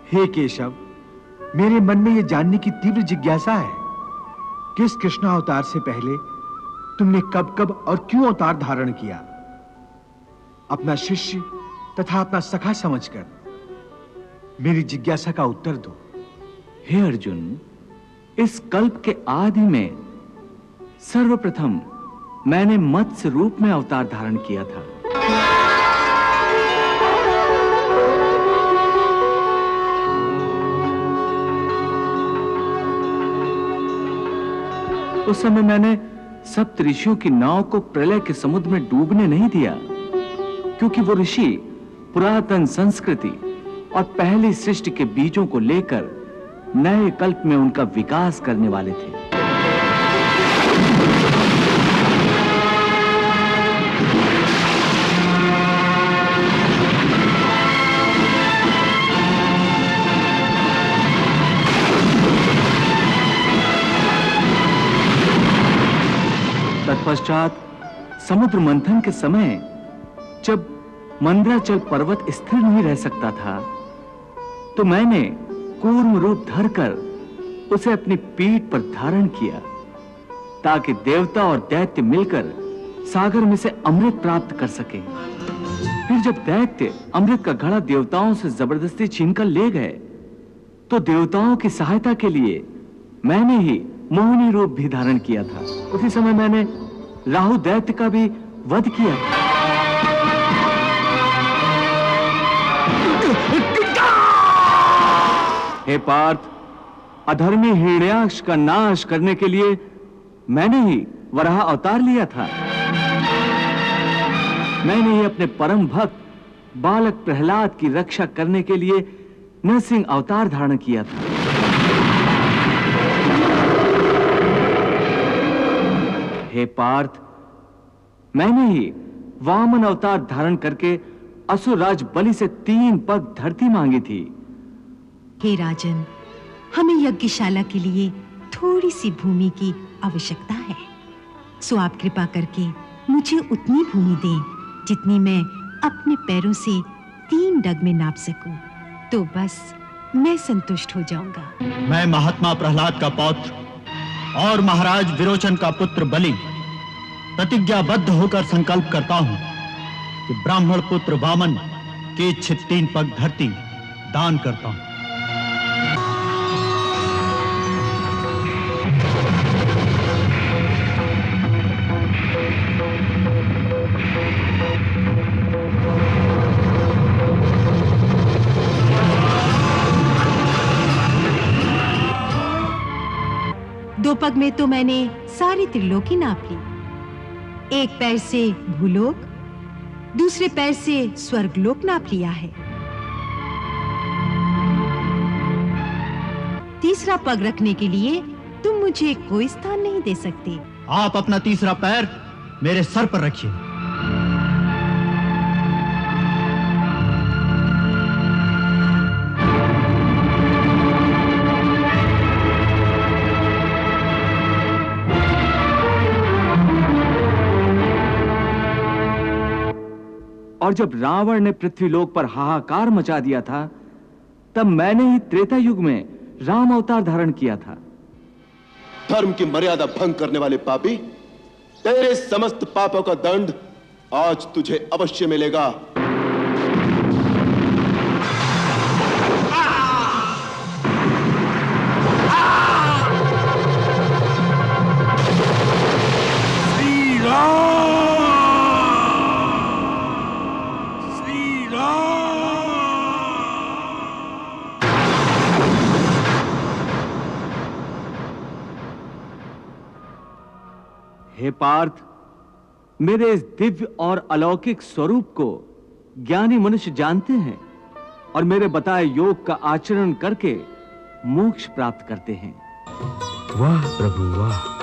हे केशव, मेरे मन में यह जानने की तीव्र जिज्ञासा है कि इस कृष्ण अवतार से पहले तुमने कब कब और क्यों अवतार धारण किया। अपना शिष्य तथा अपना सखा समझकर मेरी जिज्ञासा का उत्तर दो। हे अर्जुन, इस कल्प के आदि में सर्वप्रथम मैंने मत्स्य रूप में अवतार धारण किया था। उस समय मैंने सप्त ऋषियों की नाव को प्रलय के समुद्र में डूबने नहीं दिया, क्योंकि वो ऋषि पुरातन संस्कृति और पहली सृष्टि के बीजों को लेकर नए कल्प में उनका विकास करने वाले थे। तत्पश्चात समुद्र मंथन के समय जब मंदराचल पर्वत स्थिर नहीं रह सकता था, तो मैंने कूर्म रूप धरकर उसे अपनी पीठ पर धारण किया, ताकि देवता और दैत्य मिलकर सागर में से अमृत प्राप्त कर सके। फिर जब दैत्य अमृत का घड़ा देवताओं से जबरदस्ती छीनकर ले गए, तो देवताओं की सहायता के लिए मैंने ही मोहिनी रूप भी धारण किया था। उसी समय मैंने राहु दैत्य का भी वध किया था। हे पार्थ, अधर्मी हिरण्याक्ष का नाश करने के लिए मैंने ही वराह अवतार लिया था। मैंने ही अपने परम भक्त बालक प्रहलाद की रक्षा करने के लिए नरसिंह अवतार धारण किया था। हे पार्थ, मैंने ही वामन अवतार धारण करके असुरराज बलि से 3 पग धरती मांगी थी। हे राजन, हमें यज्ञशाला के लिए थोड़ी सी भूमि की आवश्यकता है, सो आप कृपा करके मुझे उतनी भूमि दें जितनी मैं अपने पैरों से 3 डग में नाप सकूं, तो बस मैं संतुष्ट हो जाऊंगा। मैं महात्मा प्रहलाद का पौत्र और महाराज विरोचन का पुत्र बलि प्रतिज्ञाबद्ध होकर संकल्प करता हूं कि ब्राह्मण पुत्र वामन के इच्छित 3 पग धरती दान करता हूं। दो पग में तो मैंने सारी त्रिलोकी नाप ली। एक पैर से भूलोक, दूसरे पैर से स्वर्गलोक नाप लिया है। तीसरा पग रखने के लिए तुम मुझे कोई स्थान नहीं दे सकते। आप अपना तीसरा पैर मेरे सर पर रखिए। और जब रावण ने पृथ्वीलोक पर हाहाकार मचा दिया था, तब मैंने ही त्रेता युग में राम अवतार धारण किया था। धर्म की मर्यादा भंग करने वाले पापी, तेरे समस्त पापों का दंड आज तुझे अवश्य मिलेगा। श्री राम, हे पार्थ, मेरे इस दिव्य और अलौकिक स्वरूप को ज्ञानी मनुष्य जानते हैं और मेरे बताए योग का आचरण करके मोक्ष प्राप्त करते हैं। वाह प्रभु वाह।